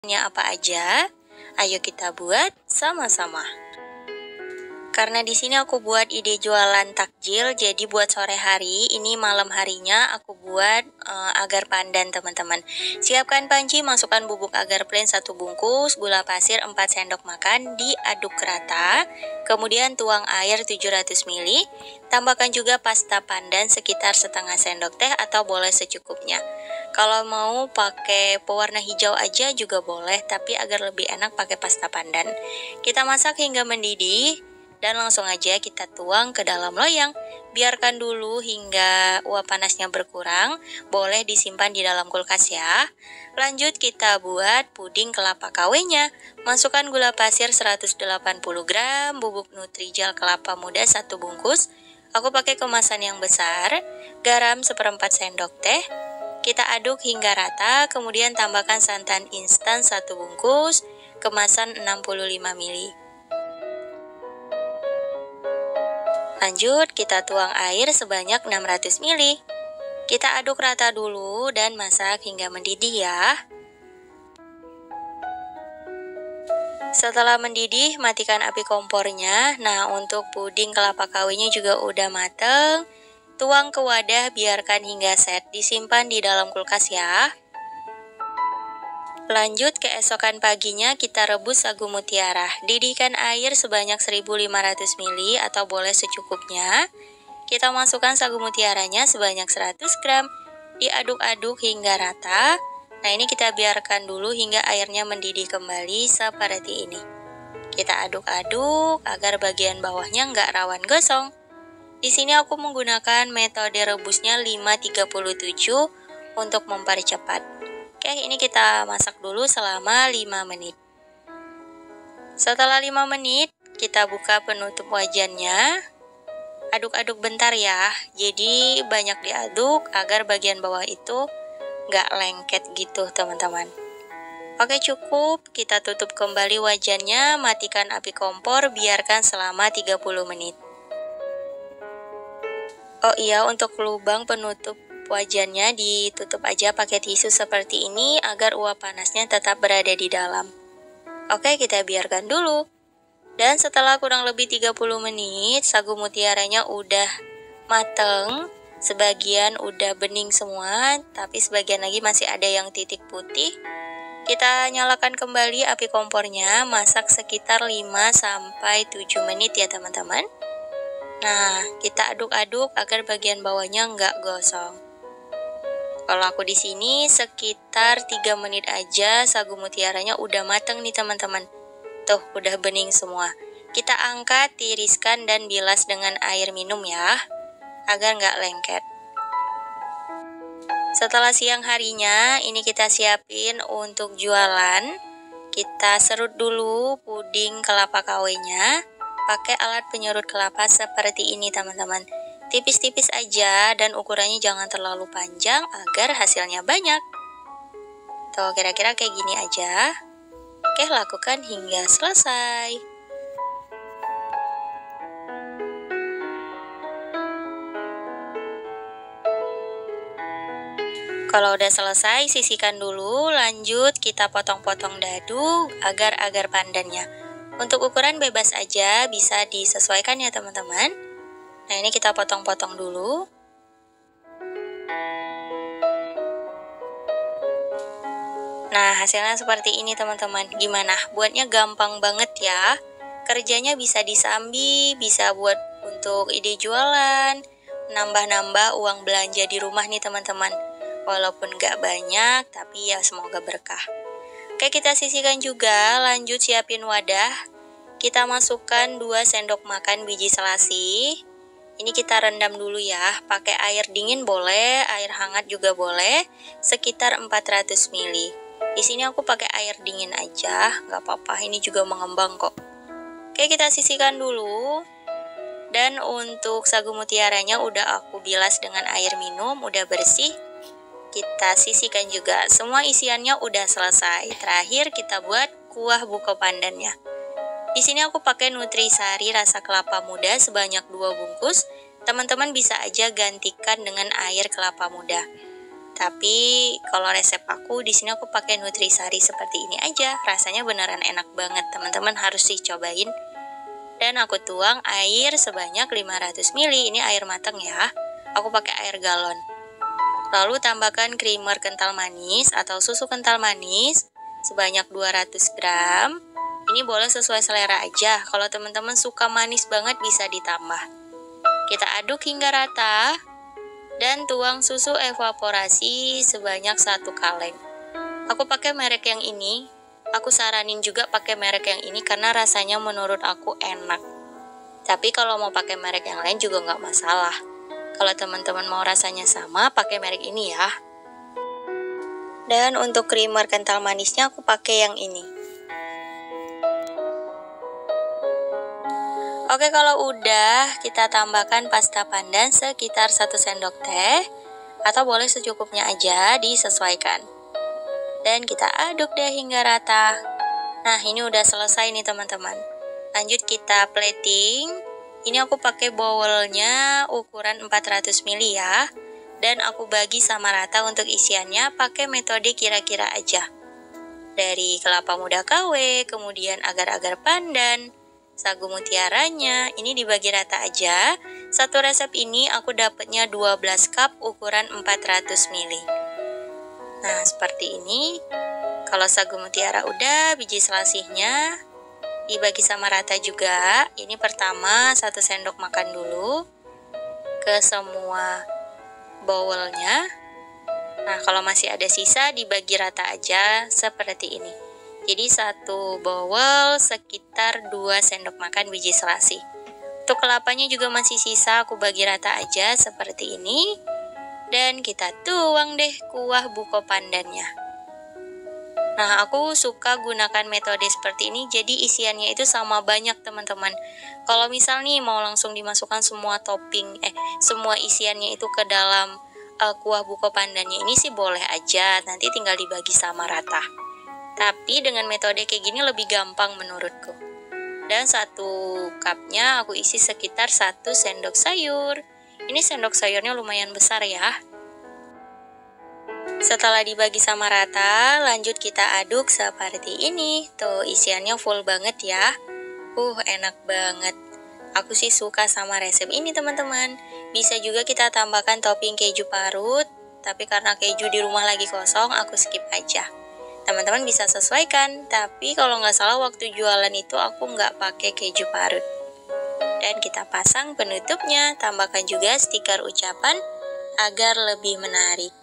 Apa aja? Ayo kita buat sama-sama. Karena di sini aku buat ide jualan takjil, jadi buat sore hari, ini malam harinya aku buat agar pandan teman-teman. Siapkan panci, masukkan bubuk agar plain 1 bungkus, gula pasir 4 sendok makan, diaduk rata. Kemudian tuang air 700 ml, tambahkan juga pasta pandan sekitar setengah sendok teh atau boleh secukupnya. Kalau mau pakai pewarna hijau aja juga boleh, tapi agar lebih enak pakai pasta pandan. Kita masak hingga mendidih. Dan langsung aja kita tuang ke dalam loyang. Biarkan dulu hingga uap panasnya berkurang. Boleh disimpan di dalam kulkas ya. Lanjut kita buat puding kelapa KW-nya. Masukkan gula pasir 180 gram, bubuk Nutrijel kelapa muda 1 bungkus. Aku pakai kemasan yang besar. Garam 1/4 sendok teh. Kita aduk hingga rata, kemudian tambahkan santan instan 1 bungkus, kemasan 65 ml. Lanjut, kita tuang air sebanyak 600 ml. Kita aduk rata dulu dan masak hingga mendidih ya. Setelah mendidih, matikan api kompornya. Nah, untuk puding kelapa KW-nya juga udah mateng. Tuang ke wadah, biarkan hingga set. Disimpan di dalam kulkas ya. Lanjut, keesokan paginya kita rebus sagu mutiara. Didihkan air sebanyak 1500 ml atau boleh secukupnya. Kita masukkan sagu mutiaranya sebanyak 100 gram. Diaduk-aduk hingga rata. Nah, ini kita biarkan dulu hingga airnya mendidih kembali seperti ini. Kita aduk-aduk agar bagian bawahnya nggak rawan gosong. Di sini aku menggunakan metode rebusnya 537 untuk mempercepat. Oke, ini kita masak dulu selama 5 menit. Setelah 5 menit, kita buka penutup wajannya. Aduk-aduk bentar ya, jadi banyak diaduk agar bagian bawah itu nggak lengket gitu teman-teman. Oke, cukup, kita tutup kembali wajannya, matikan api kompor, biarkan selama 30 menit. Oh iya, untuk lubang penutup wajannya ditutup aja pakai tisu seperti ini agar uap panasnya tetap berada di dalam. Oke, kita biarkan dulu. Dan setelah kurang lebih 30 menit, sagu mutiaranya udah mateng. Sebagian udah bening semua, tapi sebagian lagi masih ada yang titik putih. Kita nyalakan kembali api kompornya, masak sekitar 5-7 menit ya teman-teman. Nah, kita aduk-aduk agar bagian bawahnya nggak gosong. Kalau aku di sini sekitar 3 menit aja sagu mutiaranya udah mateng nih teman-teman. Tuh, udah bening semua. Kita angkat, tiriskan dan bilas dengan air minum ya, agar nggak lengket. Setelah siang harinya, ini kita siapin untuk jualan. Kita serut dulu puding kelapa KW-nya. Pakai alat penyerut kelapa seperti ini teman-teman. Tipis-tipis aja dan ukurannya jangan terlalu panjang agar hasilnya banyak. Tuh, kira-kira kayak gini aja. Oke, lakukan hingga selesai. Kalau udah selesai, sisihkan dulu. Lanjut, kita potong-potong dadu agar pandannya. Untuk ukuran bebas aja, bisa disesuaikan ya teman-teman. Nah, ini kita potong-potong dulu. Nah, hasilnya seperti ini teman-teman. Gimana? Buatnya gampang banget ya. Kerjanya bisa disambi, bisa buat untuk ide jualan, nambah-nambah uang belanja di rumah nih teman-teman. Walaupun gak banyak, tapi ya semoga berkah. Oke, kita sisihkan juga. Lanjut siapin wadah. Kita masukkan 2 sendok makan biji selasi. Ini kita rendam dulu ya, pakai air dingin boleh, air hangat juga boleh, sekitar 400 ml. Di sini aku pakai air dingin aja, nggak apa-apa, ini juga mengembang kok. Oke, kita sisihkan dulu. Dan untuk sagu mutiaranya udah aku bilas dengan air minum, udah bersih. Kita sisihkan juga, semua isiannya udah selesai. Terakhir kita buat kuah buko pandannya. Di sini aku pakai Nutrisari rasa kelapa muda sebanyak 2 bungkus. Teman-teman bisa aja gantikan dengan air kelapa muda. Tapi kalau resep aku di sini aku pakai nutrisari seperti ini aja. Rasanya beneran enak banget. Teman-teman harus sih cobain. Dan aku tuang air sebanyak 500 ml. Ini air matang ya. Aku pakai air galon. Lalu tambahkan creamer kental manis atau susu kental manis sebanyak 200 gram. Ini boleh sesuai selera aja. Kalau teman-teman suka manis banget bisa ditambah. Kita aduk hingga rata. Dan tuang susu evaporasi sebanyak 1 kaleng. Aku pakai merek yang ini. Aku saranin juga pakai merek yang ini karena rasanya menurut aku enak. Tapi kalau mau pakai merek yang lain juga nggak masalah. Kalau teman-teman mau rasanya sama, pakai merek ini ya. Dan untuk creamer kental manisnya aku pakai yang ini. Oke, kalau udah, kita tambahkan pasta pandan sekitar 1 sendok teh. Atau boleh secukupnya aja, disesuaikan. Dan kita aduk deh hingga rata. Nah, ini udah selesai nih teman-teman. Lanjut kita plating. Ini aku pakai bowlnya ukuran 400 ml ya. Dan aku bagi sama rata untuk isiannya pakai metode kira-kira aja. Dari kelapa muda KW, kemudian agar-agar pandan, sagu mutiaranya, ini dibagi rata aja. Satu resep ini aku dapatnya 12 cup ukuran 400 ml. Nah, seperti ini. Kalau sagu mutiara udah, biji selasihnya dibagi sama rata juga. Ini pertama 1 sendok makan dulu ke semua bowlnya. Nah, kalau masih ada sisa dibagi rata aja seperti ini. Jadi 1 bowl sekitar 2 sendok makan biji selasih. Untuk kelapanya juga masih sisa, aku bagi rata aja seperti ini. Dan kita tuang deh kuah buko pandannya. Nah, aku suka gunakan metode seperti ini, jadi isiannya itu sama banyak teman-teman. Kalau misal nih mau langsung dimasukkan semua topping, semua isiannya itu ke dalam kuah buko pandannya ini sih boleh aja, nanti tinggal dibagi sama rata. Tapi dengan metode kayak gini lebih gampang menurutku. Dan 1 cupnya aku isi sekitar 1 sendok sayur. Ini sendok sayurnya lumayan besar ya. Setelah dibagi sama rata, lanjut kita aduk seperti ini. Tuh, isiannya full banget ya. Enak banget. Aku sih suka sama resep ini teman-teman. Bisa juga kita tambahkan topping keju parut, tapi karena keju di rumah lagi kosong, aku skip aja. Teman-teman bisa sesuaikan, tapi kalau nggak salah waktu jualan itu aku nggak pakai keju parut. Dan kita pasang penutupnya, tambahkan juga stiker ucapan agar lebih menarik.